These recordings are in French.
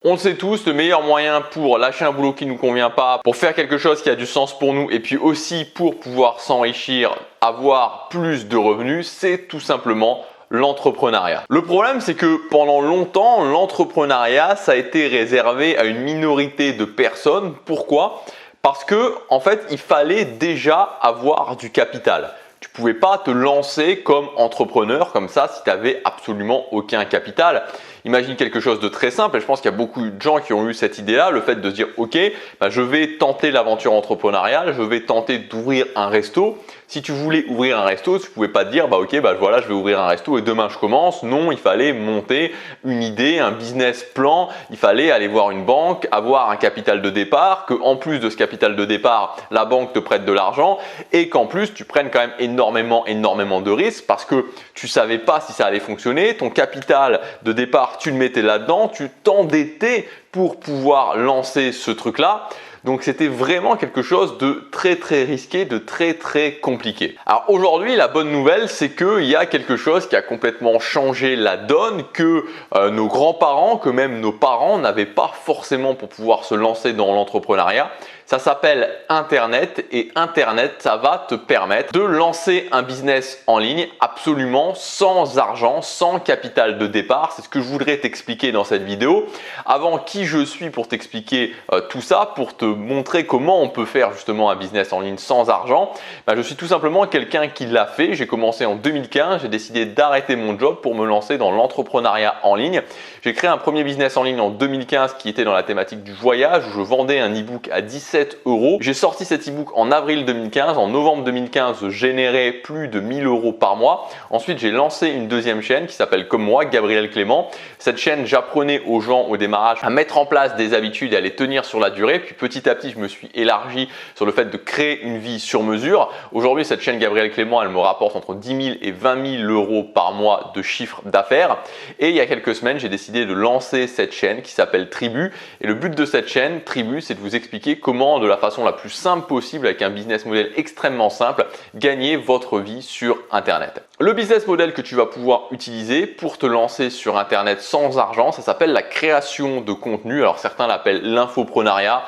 On le sait tous, le meilleur moyen pour lâcher un boulot qui ne nous convient pas, pour faire quelque chose qui a du sens pour nous et puis aussi pour pouvoir s'enrichir, avoir plus de revenus, c'est tout simplement l'entrepreneuriat. Le problème, c'est que pendant longtemps, l'entrepreneuriat, ça a été réservé à une minorité de personnes. Pourquoi? Parce que, en fait, il fallait déjà avoir du capital. Tu ne pouvais pas te lancer comme entrepreneur comme ça si tu n'avais absolument aucun capital. Imagine quelque chose de très simple et je pense qu'il y a beaucoup de gens qui ont eu cette idée-là, le fait de se dire ok, je vais tenter l'aventure entrepreneuriale, je vais tenter d'ouvrir un resto. Si tu voulais ouvrir un resto, tu ne pouvais pas te dire ok, voilà, je vais ouvrir un resto et demain je commence. Non, il fallait monter une idée, un business plan, il fallait aller voir une banque, avoir un capital de départ, qu'en plus de ce capital de départ, la banque te prête de l'argent et qu'en plus tu prennes quand même énormément de risques parce que tu ne savais pas si ça allait fonctionner, ton capital de départ tu le mettais là-dedans, tu t'endettais pour pouvoir lancer ce truc-là. Donc c'était vraiment quelque chose de très risqué, de très compliqué. Alors aujourd'hui, la bonne nouvelle, c'est qu'il y a quelque chose qui a complètement changé la donne, que nos grands-parents, que même nos parents n'avaient pas forcément pour pouvoir se lancer dans l'entrepreneuriat. Ça s'appelle Internet et Internet, ça va te permettre de lancer un business en ligne absolument sans argent, sans capital de départ. C'est ce que je voudrais t'expliquer dans cette vidéo. Avant, qui je suis pour t'expliquer tout ça, pour te montrer comment on peut faire justement un business en ligne sans argent. Je suis tout simplement quelqu'un qui l'a fait. J'ai commencé en 2015, j'ai décidé d'arrêter mon job pour me lancer dans l'entrepreneuriat en ligne. J'ai créé un premier business en ligne en 2015 qui était dans la thématique du voyage où je vendais un e-book à 17 €. J'ai sorti cet e-book en avril 2015. En novembre 2015, je générais plus de 1000 € par mois. Ensuite, j'ai lancé une deuxième chaîne qui s'appelle Comme moi, Gabriel Clément. Cette chaîne, j'apprenais aux gens au démarrage à mettre en place des habitudes et à les tenir sur la durée. Puis petit à petit, je me suis élargi sur le fait de créer une vie sur mesure. Aujourd'hui, cette chaîne Gabriel Clément, elle me rapporte entre 10 000 et 20 000 € par mois de chiffre d'affaires. Et il y a quelques semaines, j'ai décidé de lancer cette chaîne qui s'appelle Tribu. Et le but de cette chaîne, Tribu, c'est de vous expliquer comment, de la façon la plus simple possible, avec un business model extrêmement simple, gagner votre vie sur Internet. Le business model que tu vas pouvoir utiliser pour te lancer sur Internet sans argent, ça s'appelle la création de contenu. Alors certains l'appellent l'infoprenariat.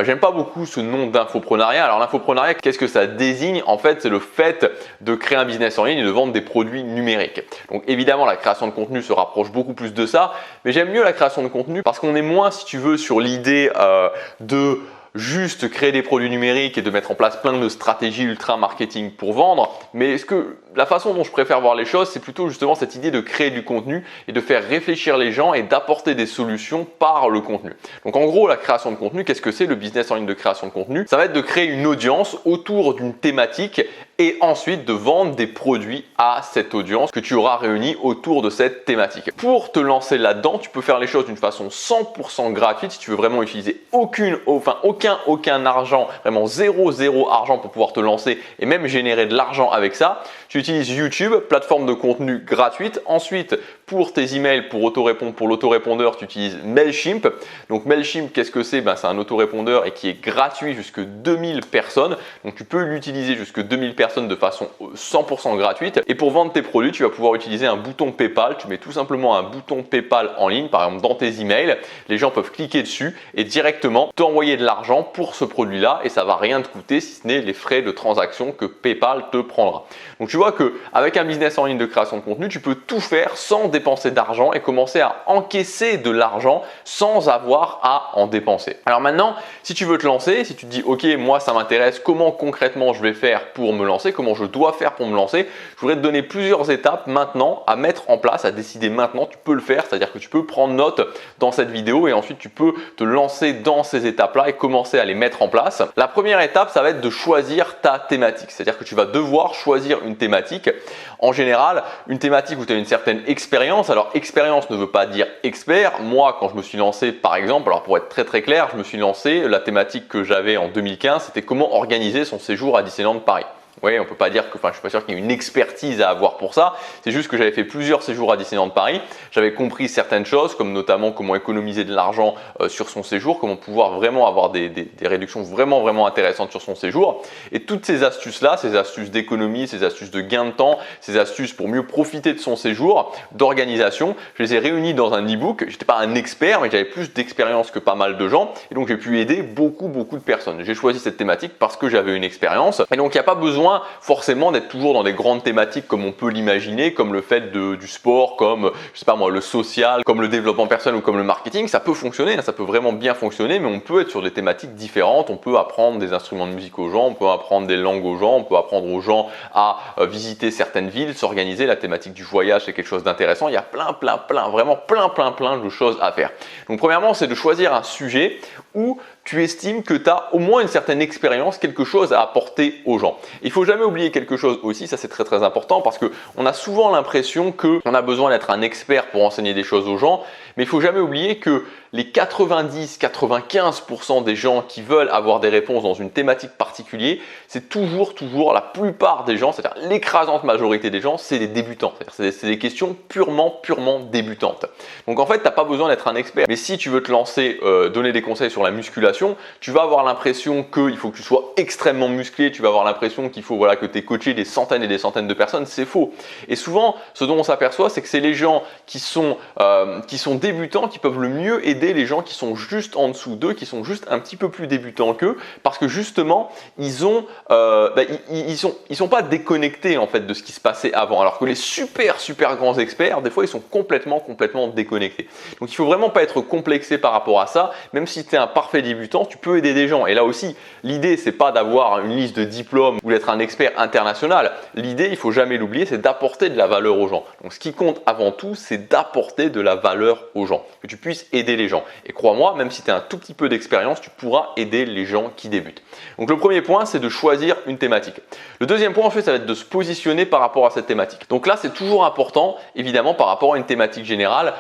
J'aime pas beaucoup ce nom d'infoprenariat. Alors l'infoprenariat, qu'est-ce que ça désigne? En fait, c'est le fait de créer un business en ligne et de vendre des produits numériques. Donc évidemment, la création de contenu se rapproche beaucoup plus de ça, mais j'aime mieux la création de contenu parce qu'on est moins, si tu veux, sur l'idée de juste créer des produits numériques et de mettre en place plein de stratégies ultra marketing pour vendre. Mais la façon dont je préfère voir les choses, c'est plutôt justement cette idée de créer du contenu et de faire réfléchir les gens et d'apporter des solutions par le contenu. Donc en gros, la création de contenu, qu'est-ce que c'est le business en ligne de création de contenu? Ça va être de créer une audience autour d'une thématique et ensuite de vendre des produits à cette audience que tu auras réunie autour de cette thématique. Pour te lancer là-dedans, tu peux faire les choses d'une façon 100% gratuite si tu veux vraiment utiliser aucun argent, vraiment zéro argent pour pouvoir te lancer et même générer de l'argent avec ça. Tu utilises YouTube, plateforme de contenu gratuite. Ensuite, pour tes emails, pour autorépondre, pour l'autorépondeur, tu utilises Mailchimp. Donc Mailchimp, qu'est-ce que c'est? C'est un autorépondeur et qui est gratuit jusque 2000 personnes. Donc tu peux l'utiliser jusque 2000 personnes de façon 100% gratuite. Et pour vendre tes produits, tu vas pouvoir utiliser un bouton PayPal. Tu mets tout simplement un bouton PayPal en ligne, par exemple dans tes emails. Les gens peuvent cliquer dessus et directement t'envoyer de l'argent pour ce produit-là et ça va rien te coûter si ce n'est les frais de transaction que PayPal te prendra. Donc tu vois qu'avec un business en ligne de création de contenu, tu peux tout faire sans dépenser d'argent et commencer à encaisser de l'argent sans avoir à en dépenser. Alors maintenant, si tu veux te lancer, si tu te dis ok, moi ça m'intéresse, comment concrètement je vais faire pour me lancer, comment je dois faire pour me lancer, je voudrais te donner plusieurs étapes maintenant à mettre en place, à décider maintenant. Tu peux le faire, c'est-à-dire que tu peux prendre note dans cette vidéo et ensuite tu peux te lancer dans ces étapes-là et commencer à les mettre en place. La première étape, ça va être de choisir ta thématique, c'est-à-dire que tu vas devoir choisir une thématique. En général, une thématique où tu as une certaine expérience. Alors expérience ne veut pas dire expert. Moi, quand je me suis lancé par exemple, alors pour être très clair, je me suis lancé, la thématique que j'avais en 2015, c'était comment organiser son séjour à Disneyland Paris. voyez, on peut pas dire que, je suis pas sûr qu'il y ait une expertise à avoir pour ça. C'est juste que j'avais fait plusieurs séjours à Disneyland Paris. J'avais compris certaines choses, comme notamment comment économiser de l'argent sur son séjour, comment pouvoir vraiment avoir des réductions vraiment intéressantes sur son séjour. Et toutes ces astuces-là, ces astuces d'économie, ces astuces de gain de temps, ces astuces pour mieux profiter de son séjour, d'organisation, je les ai réunies dans un e-book. J'étais pas un expert, mais j'avais plus d'expérience que pas mal de gens. Et donc, j'ai pu aider beaucoup de personnes. J'ai choisi cette thématique parce que j'avais une expérience. Et donc, il n'y a pas besoin forcément d'être toujours dans des grandes thématiques comme on peut l'imaginer, comme le fait du sport, comme, je sais pas moi, le social, comme le développement personnel ou comme le marketing. Ça peut fonctionner, ça peut vraiment bien fonctionner, mais on peut être sur des thématiques différentes. On peut apprendre des instruments de musique aux gens, on peut apprendre des langues aux gens, on peut apprendre aux gens à visiter certaines villes, s'organiser. La thématique du voyage, c'est quelque chose d'intéressant. Il y a vraiment plein de choses à faire. Donc, premièrement, c'est de choisir un sujet où tu estimes que tu as au moins une certaine expérience, quelque chose à apporter aux gens. Il ne faut jamais oublier quelque chose aussi, ça c'est très important parce qu'on a souvent l'impression qu'on a besoin d'être un expert pour enseigner des choses aux gens, mais il ne faut jamais oublier que les 90-95% des gens qui veulent avoir des réponses dans une thématique particulière, c'est toujours la plupart des gens, c'est-à-dire l'écrasante majorité des gens, c'est des débutants. C'est des questions purement débutantes. Donc en fait, tu n'as pas besoin d'être un expert. Mais si tu veux te lancer, donner des conseils sur la musculation, tu vas avoir l'impression qu'il faut que tu sois extrêmement musclé, tu vas avoir l'impression qu'il faut que tu aies coaché des centaines et des centaines de personnes. C'est faux. Et souvent, ce dont on s'aperçoit, c'est que c'est les gens qui sont débutants qui peuvent le mieux aider les gens qui sont juste en dessous d'eux, qui sont juste un petit peu plus débutants qu'eux, parce que justement, ils sont pas déconnectés en fait de ce qui se passait avant. Alors que les super grands experts, des fois, ils sont complètement déconnectés. Donc, il faut vraiment pas être complexé par rapport à ça. Même si tu es un parfait débutant, tu peux aider des gens. Et là aussi, l'idée, c'est pas d'avoir une liste de diplômes ou d'être un expert international. L'idée, il faut jamais l'oublier, c'est d'apporter de la valeur aux gens. Donc, ce qui compte avant tout, c'est d'apporter de la valeur aux gens, que tu puisses aider les gens. Et crois-moi, même si tu as un tout petit peu d'expérience, tu pourras aider les gens qui débutent. Donc, le premier point, c'est de choisir une thématique. Le deuxième point, en fait, ça va être de se positionner par rapport à cette thématique. Donc là, c'est toujours important, évidemment, par rapport à une thématique générale,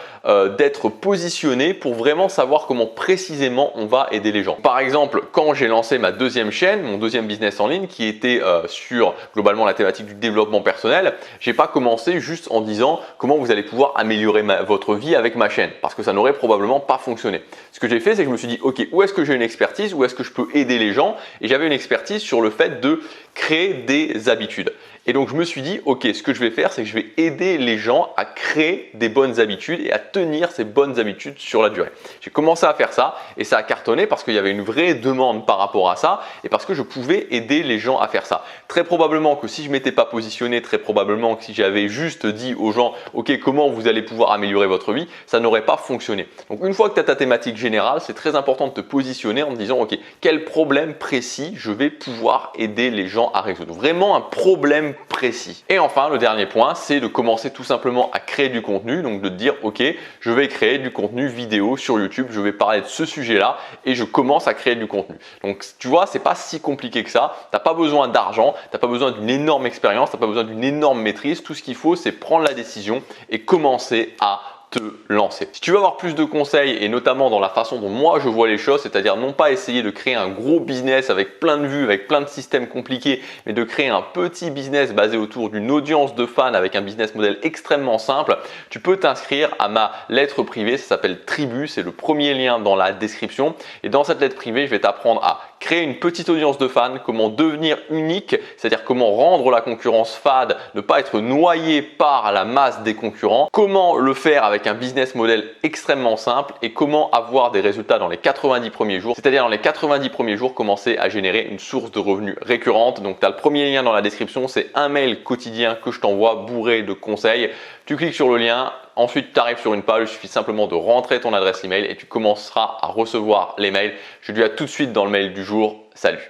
d'être positionné pour vraiment savoir comment précisément on va aider les gens. Par exemple, quand j'ai lancé ma deuxième chaîne, mon deuxième business en ligne qui était sur globalement la thématique du développement personnel, j'ai pas commencé juste en disant comment vous allez pouvoir améliorer votre vie avec ma chaîne parce que ça n'aurait probablement pas fonctionné. Ce que j'ai fait, c'est que je me suis dit ok, où est-ce que j'ai une expertise, où est-ce que je peux aider les gens, et j'avais une expertise sur le fait de créer des habitudes. Et donc, je me suis dit, ok, ce que je vais faire, c'est que je vais aider les gens à créer des bonnes habitudes et à tenir ces bonnes habitudes sur la durée. J'ai commencé à faire ça et ça a cartonné parce qu'il y avait une vraie demande par rapport à ça et parce que je pouvais aider les gens à faire ça. Très probablement que si je ne m'étais pas positionné, très probablement que si j'avais juste dit aux gens, ok, comment vous allez pouvoir améliorer votre vie, ça n'aurait pas fonctionné. Donc, une fois que tu as ta thématique générale, c'est très important de te positionner en te disant, ok, quel problème précis je vais pouvoir aider les gens à résoudre. Vraiment un problème précis. Et enfin, le dernier point, c'est de commencer tout simplement à créer du contenu. Donc de te dire, ok, je vais créer du contenu vidéo sur YouTube, je vais parler de ce sujet-là et je commence à créer du contenu. Donc tu vois, c'est pas si compliqué que ça. Tu n'as pas besoin d'argent, tu n'as pas besoin d'une énorme expérience, tu n'as pas besoin d'une énorme maîtrise. Tout ce qu'il faut, c'est prendre la décision et commencer à te lancer. Si tu veux avoir plus de conseils et notamment dans la façon dont moi je vois les choses, c'est-à-dire non pas essayer de créer un gros business avec plein de vues, avec plein de systèmes compliqués, mais de créer un petit business basé autour d'une audience de fans avec un business model extrêmement simple, tu peux t'inscrire à ma lettre privée, ça s'appelle Tribu, c'est le premier lien dans la description. Et dans cette lettre privée, je vais t'apprendre à créer une petite audience de fans, comment devenir unique, c'est-à-dire comment rendre la concurrence fade, ne pas être noyé par la masse des concurrents, comment le faire avec un business model extrêmement simple et comment avoir des résultats dans les 90 premiers jours, c'est-à-dire dans les 90 premiers jours, commencer à générer une source de revenus récurrente. Donc tu as le premier lien dans la description, c'est un mail quotidien que je t'envoie bourré de conseils. Tu cliques sur le lien, ensuite tu arrives sur une page, il suffit simplement de rentrer ton adresse email et tu commenceras à recevoir les mails. Je te dis à tout de suite dans le mail du jour. Salut!